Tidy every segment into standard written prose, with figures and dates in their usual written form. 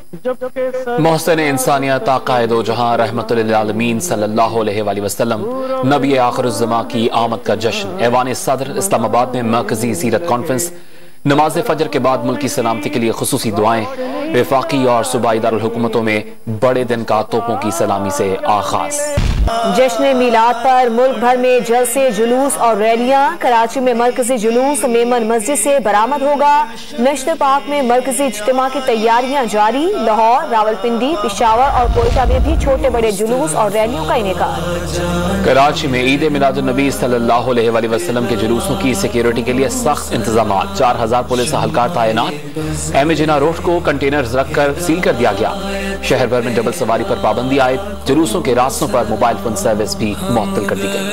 मोहसिन इंसानियत आक़ाए-दो जहां रहमतुल लिल आलमीन सल्लल्लाहु अलैहि वसल्लम नबी आखिरुज़्ज़मा की आमद का जश्न ऐवान सदर इस्लामाबाद में मरकजी सीरत कॉन्फ्रेंस। नमाज फजर के बाद मुल्क की सलामती के लिए खुसूसी दुआएं। वफाकी और सूबाई दारुल हुकूमतों में बड़े दिन का तोपों की सलामी से आगाज। जश्न मिलाद पर मुल्क भर में जलसे, जुलूस और रैलियां। कराची में मरकजी जुलूस मेमन मस्जिद से बरामद होगा। नश्तर पाक में मरकजी इज्तिमा की तैयारियां जारी। लाहौर, रावलपिंडी, पिशावर और कोयटा में भी छोटे बड़े जुलूस और रैलियों का इनेकाद। कराची में ईद मिलादुन्नबी सल्लल्लाहु अलैहि वसल्लम के जुलूसों की सिक्योरिटी के लिए सख्त इंतजाम। 4000 पुलिस अहलकार तैनात। एम ए जिना रोड को कंटेनर रखकर सील कर दिया गया। शहर भर में डबल सवारी पर पाबंदी आयद। जुलूसों के रास्तों पर मोबाइल फोन सर्विस भी मुअत्तल कर दी गई।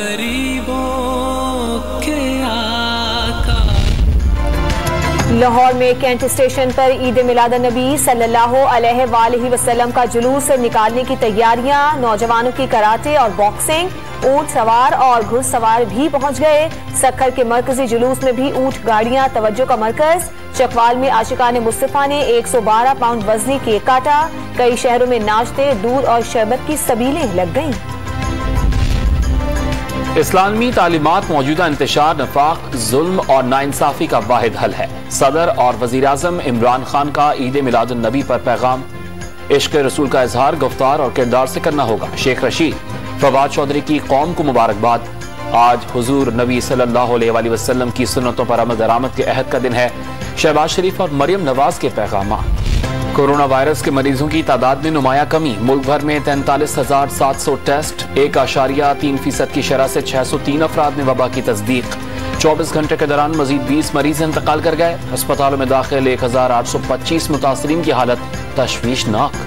लाहौर में कैंट स्टेशन पर ईद मिलादुन्नबी सल्लल्लाहु अलैहि वसल्लम का जुलूस निकालने की तैयारियां। नौजवानों की कराटे और बॉक्सिंग। ऊंट सवार और घुड़सवार भी पहुंच गए। सक्खर के मरकजी जुलूस में भी ऊंट गाड़ियां तवज्जो का मरकज। चकवाल में आशिकाने मुस्तफा ने 112 पाउंड वजनी केक काटा। कई शहरों में नाश्ते, दूध और शरबत की सबीलें लग गईं। इस्लामी तालीमात मौजूदा इंतशार, नफाक, जुल्म और नाइंसाफी का वाहिद हल है। सदर और वजीर आजम इमरान खान का ईद मिलादुन्नबी पर पैगाम। इश्क रसूल का इजहार गुफ्तार और किरदार से करना होगा। शेख रशीद। फवाद चौधरी की कौम को मुबारकबाद। आज हुजूर नबी सल्लल्लाहु अलैहि वसल्लम की सुन्नतों पर अमल दरामद के अहद का दिन है। शहबाज शरीफ और मरियम नवाज के पैगाम। कोरोना वायरस के मरीजों की तादाद में नुमाया कमी। मुल्क भर में 43,700 टेस्ट। 1.3% की शरह से 603 अफराद में वबा की तस्दीक। 24 घंटे के दौरान मजीद 20 मरीज इंतकाल कर गए। अस्पतालों में दाखिल 1825 मुतासरीन की हालत तशवीशनाक।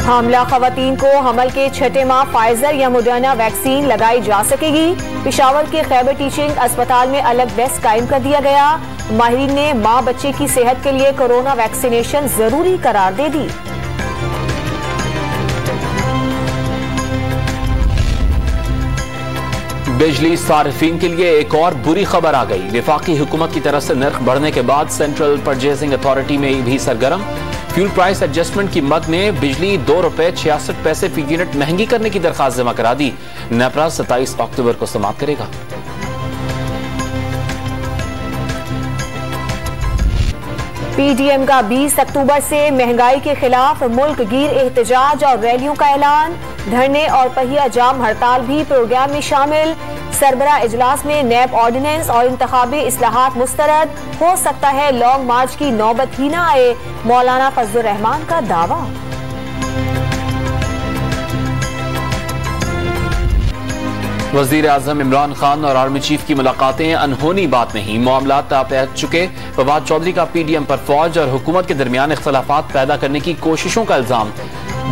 हामला खवातीन को हमल के छठे माह फाइजर या मोडर्ना वैक्सीन लगाई जा सकेगी। पिशावर के खैबर टीचिंग अस्पताल में अलग डेस्क कायम कर दिया गया। माहिरीन ने मां बच्चे की सेहत के लिए कोरोना वैक्सीनेशन जरूरी करार दे दी। बिजली सार्फिन के लिए एक और बुरी खबर आ गई। वफाकी हुकूमत की तरफ से नर्ख बढ़ने के बाद सेंट्रल परचेजिंग अथॉरिटी में भी सरगर्म। फ्यूल प्राइस एडजस्टमेंट की मद ने बिजली ₹2.66 फी यूनिट महंगी करने की दरखास्त जमा करा दी। नेपरा 27 अक्टूबर को समाप्त करेगा। पीडीएम का 20 अक्टूबर से महंगाई के खिलाफ मुल्क गिर एहतजाज और रैलियों का ऐलान। धरने और पहिया जाम हड़ताल भी प्रोग्राम में शामिल। सरबरा इजलास में नैब ऑर्डिनेंस और इंतखाबी इस्लाहात मुस्तरद। हो सकता है लॉन्ग मार्च की नौबत ही न आए, मौलाना फजलुर रहमान का दावा। वजीर आजम इमरान खान और आर्मी चीफ की मुलाकातें अनहोनी बात नहीं। मामला तापैत चुके। फवाद चौधरी का पीडीएम पर फौज और हुकूमत के दरमियान इख्तलाफात पैदा करने की कोशिशों का इल्जाम।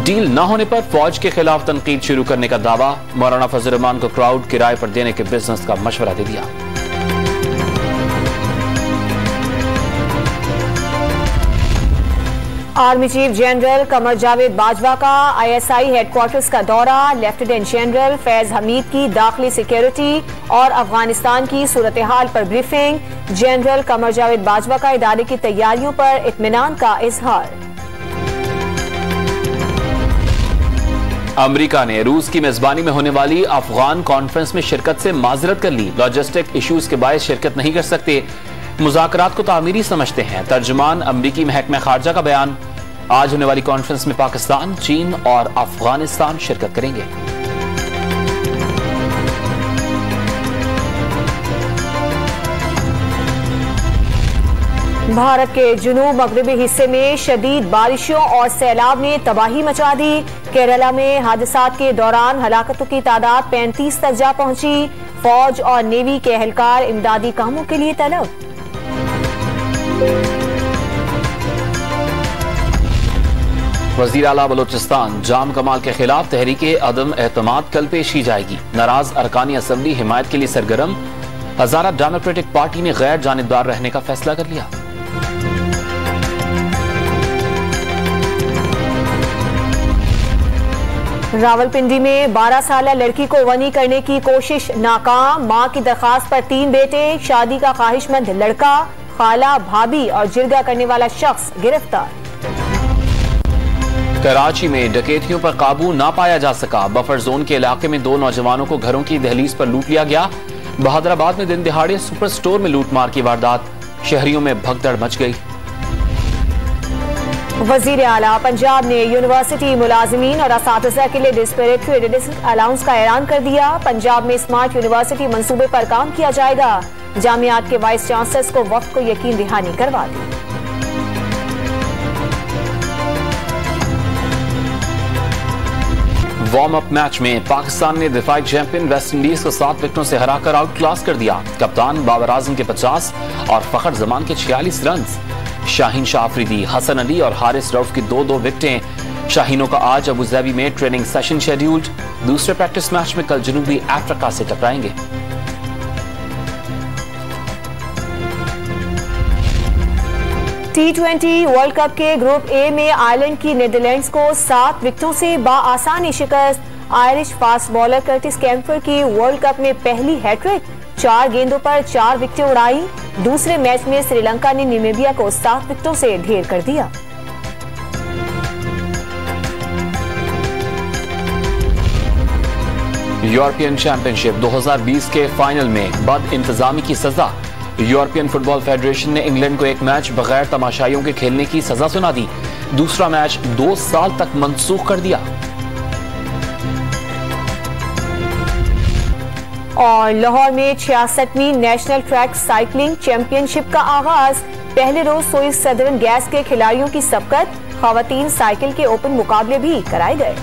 डील न होने पर फौज के खिलाफ तनकीद शुरू करने का दावा। मौलाना फजलुर रहमान को क्राउड किराए पर देने के बिजनेस का मशवरा दे दिया। Army chief general Qamar Javed Bajwa का आईएसआई हेडक्वार्टर्स का दौरा। लेफ्टिनेंट जनरल फैज हमीद की दाखिली सिक्योरिटी और अफगानिस्तान की सूरत हाल पर ब्रीफिंग। जनरल कमर जावेद बाजवा का इदारे की तैयारियों पर इत्मीनान का इजहार। अमेरिका ने रूस की मेजबानी में होने वाली अफगान कॉन्फ्रेंस में शिरकत से माजरत कर ली। लॉजिस्टिक इश्यूज के बायस शिरकत नहीं कर सकते। मुज़ाकरात को तामीरी समझते हैं। तर्जुमान अमरीकी महकमा खारजा का बयान। आज होने वाली कॉन्फ्रेंस में पाकिस्तान, चीन और अफगानिस्तान शिरकत करेंगे। भारत के जुनूब मगरबी हिस्से में शदीद बारिशों और सैलाब ने तबाही मचा दी। केरला में हादसात के दौरान हलाकतों की तादाद 35 तक जा पहुंची। फौज और नेवी के एहलकार इमदादी कामों के लिए तलब। वजीर आला बलोचिस्तान जाम कमाल के खिलाफ तहरीके अदम एतमाद कल पेश की जाएगी। नाराज अरकानी असम्बली हिमायत के लिए सरगर्म। हजारा डेमोक्रेटिक पार्टी ने गैर जानिबदार रहने का फैसला कर लिया। रावलपिंडी में 12 साल लड़की को वनी करने की कोशिश नाकाम। मां की दरखास्त पर 3 बेटे, शादी का ख्वाहिशमंद लड़का, खाला, भाभी और जिरगा करने वाला शख्स गिरफ्तार। कराची में डकैतियों पर काबू ना पाया जा सका। बफर जोन के इलाके में 2 नौजवानों को घरों की दहलीज पर लूट लिया गया। बहादुराबाद में दिन दिहाड़े सुपर स्टोर में लूटमार की वारदात, शहरियों में भगदड़ मच गई। वजीर आला पंजाब ने यूनिवर्सिटी मुलाजिमीन और असातिज़ा के लिए डिस्पेरेटरी एडिशन अलाउंस का ऐलान कर दिया। पंजाब में स्मार्ट यूनिवर्सिटी मंसूबे पर काम किया जाएगा। जामियात के वाइस चांसलर्स को वक्त को यकीन दहानी करवा दी। वार्म अप मैच में पाकिस्तान ने दिफाई चैंपियन वेस्ट इंडीज को 7 विकेटों से हराकर आउट क्लास कर दिया। कप्तान बाबर आजम के 50 और फखर जमान के 46 रन। शाहीन शाह अफरीदी, हसन अली और हारिस रऊफ की 2-2 विकेटें। शाहीनों का आज अबुधाबी में ट्रेनिंग सेशन शेड्यूल्ड। दूसरे प्रैक्टिस मैच में कल जनूबी अफ्रीका से टकराएंगे। T20 वर्ल्ड कप के ग्रुप ए में आयरलैंड की नीदरलैंड्स को 7 विकेटों से बाआसानी शिकस्त। Irish fast bowler Curtis Campher की वर्ल्ड कप में पहली हैट्रिक, 4 गेंदों पर 4 विकेटें उड़ाई। दूसरे मैच में श्रीलंका ने नामीबिया को 7 विकेटों से ढेर कर दिया। यूरोपियन चैंपियनशिप 2020 के फाइनल में बद इंतजामी की सजा। यूरोपियन फुटबॉल फेडरेशन ने इंग्लैंड को एक मैच बगैर तमाशाइयों के खेलने की सजा सुना दी। दूसरा मैच 2 साल तक मंसूख कर दिया। और लाहौर में 66वीं नेशनल ट्रैक साइकिलिंग चैंपियनशिप का आगाज। पहले रोज सोइस सदर्न गैस के खिलाड़ियों की सबकत। खवातीन साइकिल के ओपन मुकाबले भी कराए गए।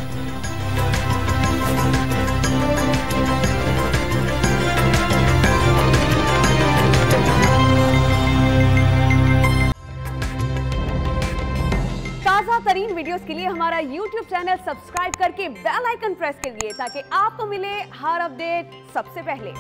ताज़ा तरीन वीडियोस के लिए हमारा YouTube चैनल सब्सक्राइब करके बेल आइकन प्रेस करिए ताकि आपको मिले हर अपडेट सबसे पहले।